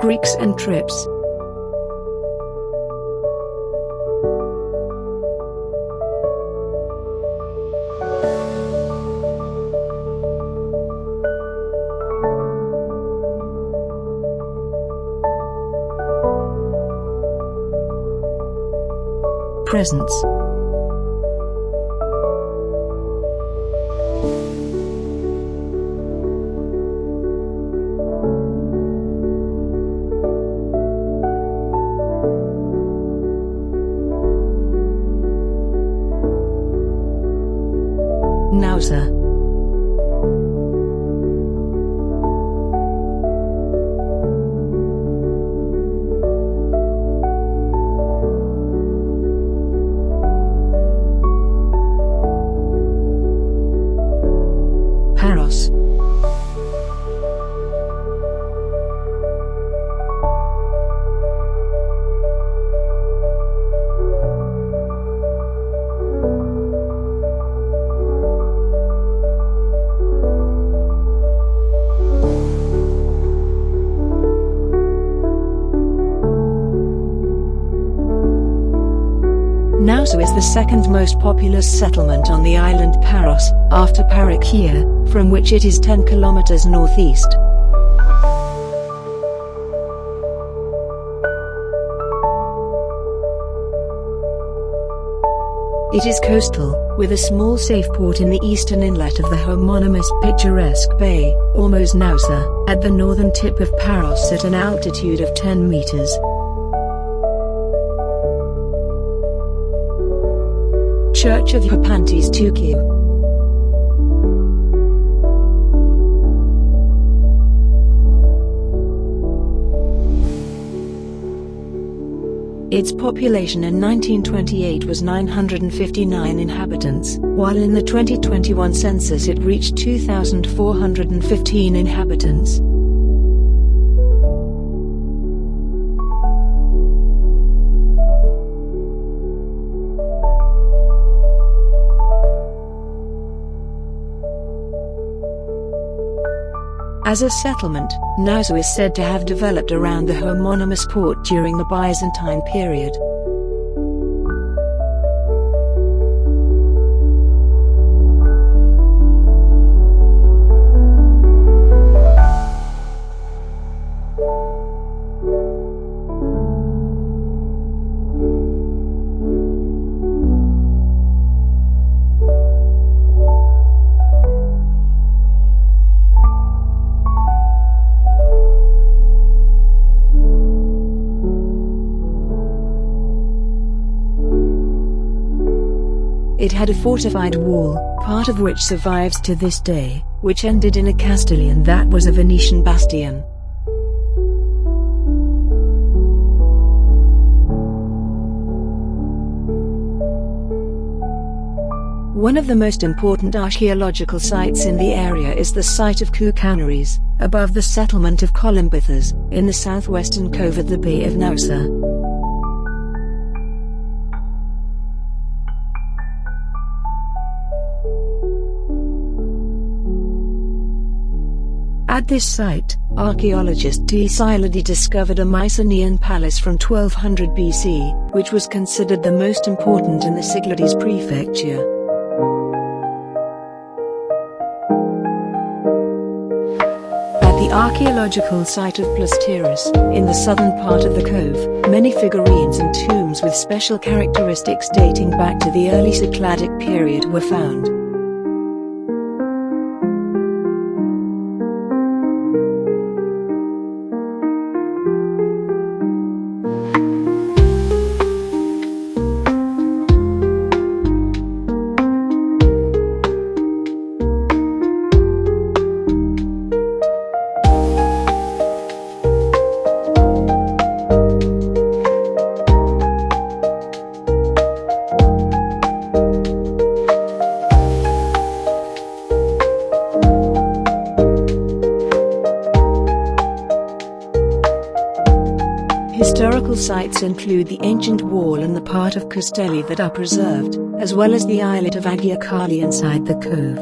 Greeks and trips. Presence. Naousa. Paros. Naousa is the second most populous settlement on the island Paros, after Parikya, from which it is 10 kilometers northeast. It is coastal, with a small safe port in the eastern inlet of the homonymous picturesque bay, Órmù Nāusa, at the northern tip of Paros at an altitude of 10 meters. Church of Hipantes Tuku. Its population in 1928 was 959 inhabitants, while in the 2021 census it reached 2,415 inhabitants. As a settlement, Naousa is said to have developed around the homonymous port during the Byzantine period. It had a fortified wall, part of which survives to this day, which ended in a Castilian that was a Venetian bastion. One of the most important archaeological sites in the area is the site of Koukaneries, above the settlement of Columbathas, in the southwestern cove of the Bay of Naousa. At this site, archaeologist T. Siladi discovered a Mycenaean palace from 1200 BC, which was considered the most important in the Cyclades prefecture. At the archaeological site of Plasteris, in the southern part of the cove, many figurines and tombs with special characteristics dating back to the early Cycladic period were found. Historical sites include the ancient wall and the part of Castelli that are preserved, as well as the islet of Agiakali inside the cove.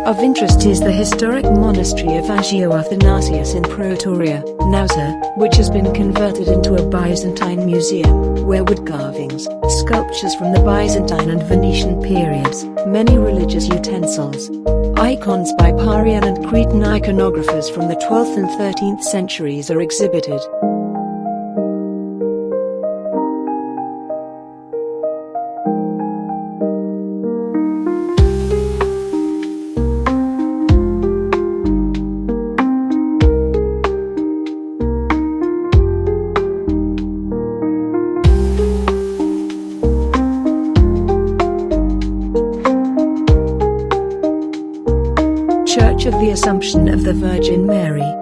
Of interest is the historic monastery of Agio Athanasius in Pretoria, Naousa, which has been converted into a Byzantine museum, where wood carvings, sculptures from the Byzantine and Venetian periods, many religious utensils, icons by Parthian and Cretan iconographers from the 12th and 13th centuries are exhibited. Church of the Assumption of the Virgin Mary.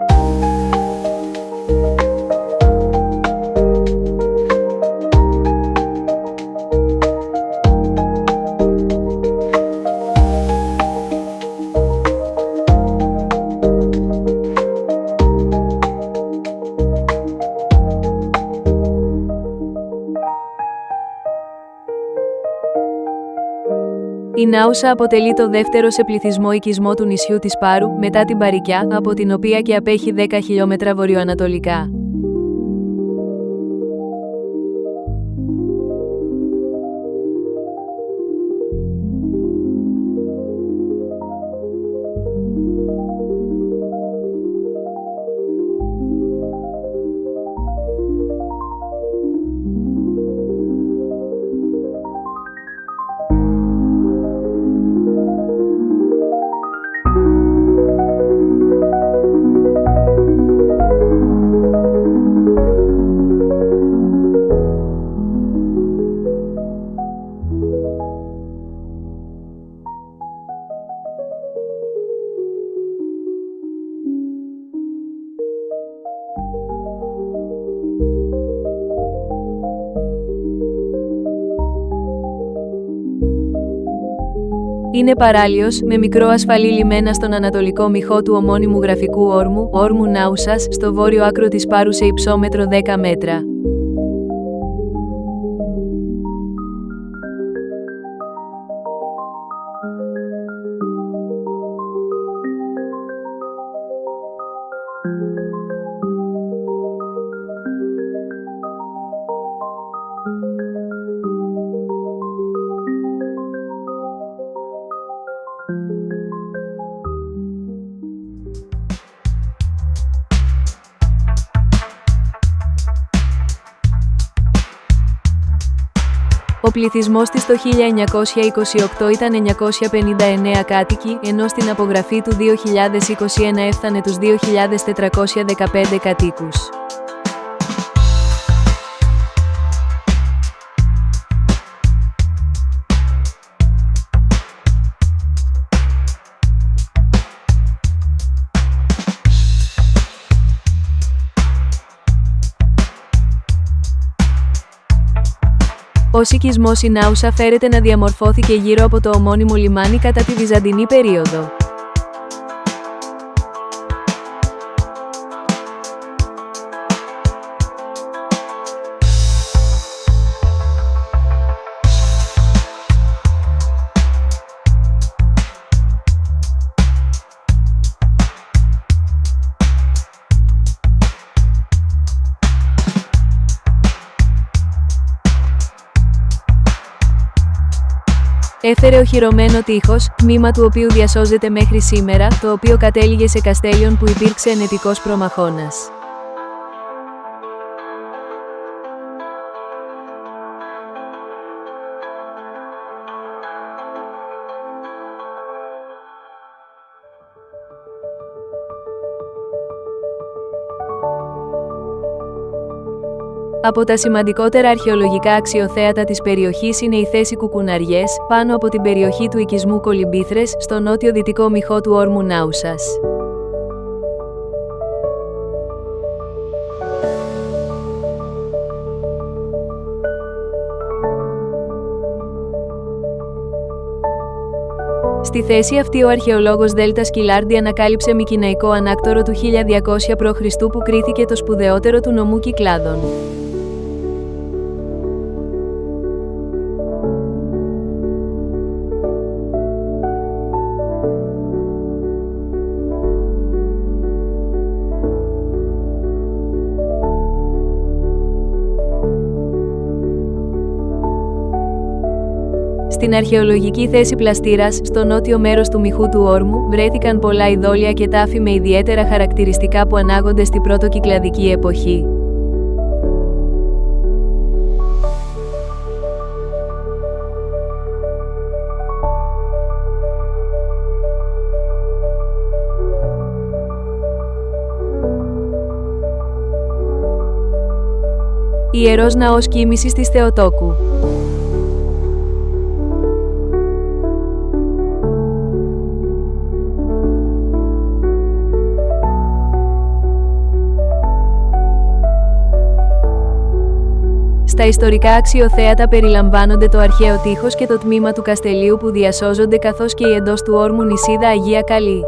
Η Νάουσα αποτελεί το δεύτερο σε πληθυσμό οικισμό του νησιού της Πάρου, μετά την Παροικιά, από την οποία και απέχει 10 χιλιόμετρα βορειοανατολικά. Είναι παράλιος, με μικρό ασφαλή λιμένα στον ανατολικό μυχό του ομώνυμου γραφικού Όρμου Νάουσας, στο βόρειο άκρο της Πάρου σε υψόμετρο 10 μέτρα. Ο πληθυσμός της το 1928 ήταν 959 κάτοικοι, ενώ στην απογραφή του 2021 έφτανε τους 2.415 κατοίκους. Ως οικισμός η Νάουσα φέρεται να διαμορφώθηκε γύρω από το ομώνυμο λιμάνι κατά τη Βυζαντινή περίοδο. Έφερε οχυρωμένο τείχος, τμήμα του οποίου διασώζεται μέχρι σήμερα, το οποίο κατέληγε σε καστέλιον που υπήρξε ενετικός προμαχώνας. Από τα σημαντικότερα αρχαιολογικά αξιοθέατα της περιοχής είναι η θέση Κουκουναριές, πάνω από την περιοχή του οικισμού Κολυμπήθρες, στο νότιο-δυτικό μυχό του Όρμου Νάουσας. Στη θέση αυτή ο αρχαιολόγος Δέλτα Σκυλάρντι ανακάλυψε μικηναϊκό ανάκτορο του 1200 π.Χ. που κρίθηκε το σπουδαιότερο του Νομού Κυκλάδων. Στην αρχαιολογική θέση πλαστήρας, στο νότιο μέρος του μυχού του Όρμου, βρέθηκαν πολλά ειδόλια και τάφη με ιδιαίτερα χαρακτηριστικά που ανάγονται στην πρωτοκυκλαδική εποχή. Ιερός ναός κοίμησης της Θεοτόκου. Στα ιστορικά αξιοθέατα περιλαμβάνονται το αρχαίο τείχος και το τμήμα του καστελείου που διασώζονται, καθώς και η εντός του όρμου νησίδα Αγία Καλή.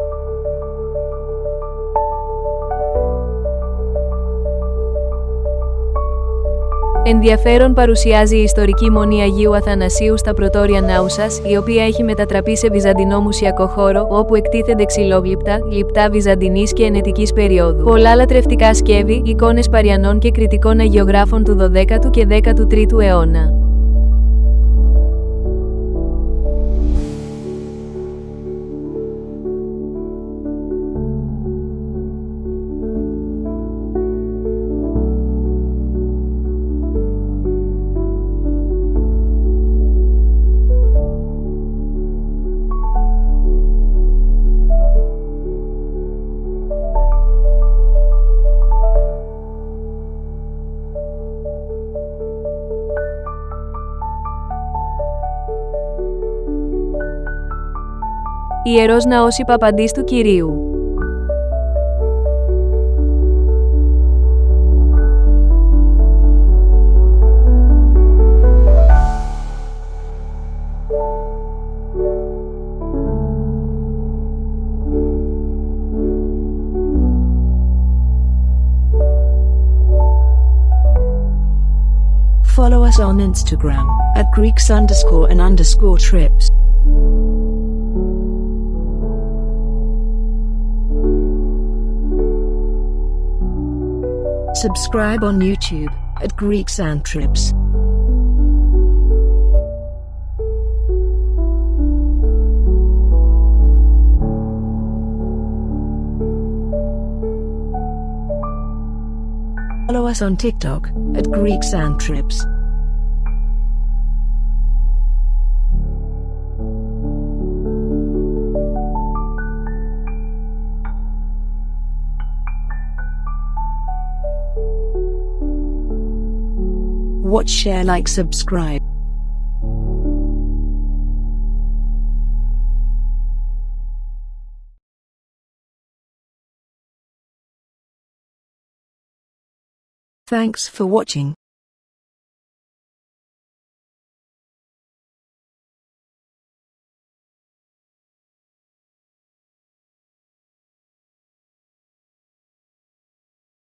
Ενδιαφέρον παρουσιάζει η ιστορική μονή Αγίου Αθανασίου στα πρωτόρια Νάουσας, η οποία έχει μετατραπεί σε βυζαντινό μουσιακό χώρο, όπου εκτίθενται ξυλόγλυπτα, λιπτά βυζαντινής και ενετικής περίοδου. Πολλά λατρευτικά σκεύη, εικόνες Παριανών και κριτικών αγιογράφων του 12ου και 13ου αιώνα. Ιερός ναός Υπαπαντής του Κυρίου. Follow us on Instagram at Greeks_and_trips. Subscribe on YouTube at Greeks and Trips. Follow us on TikTok at Greeks and Trips. Watch, share, like, subscribe. Thanks for watching.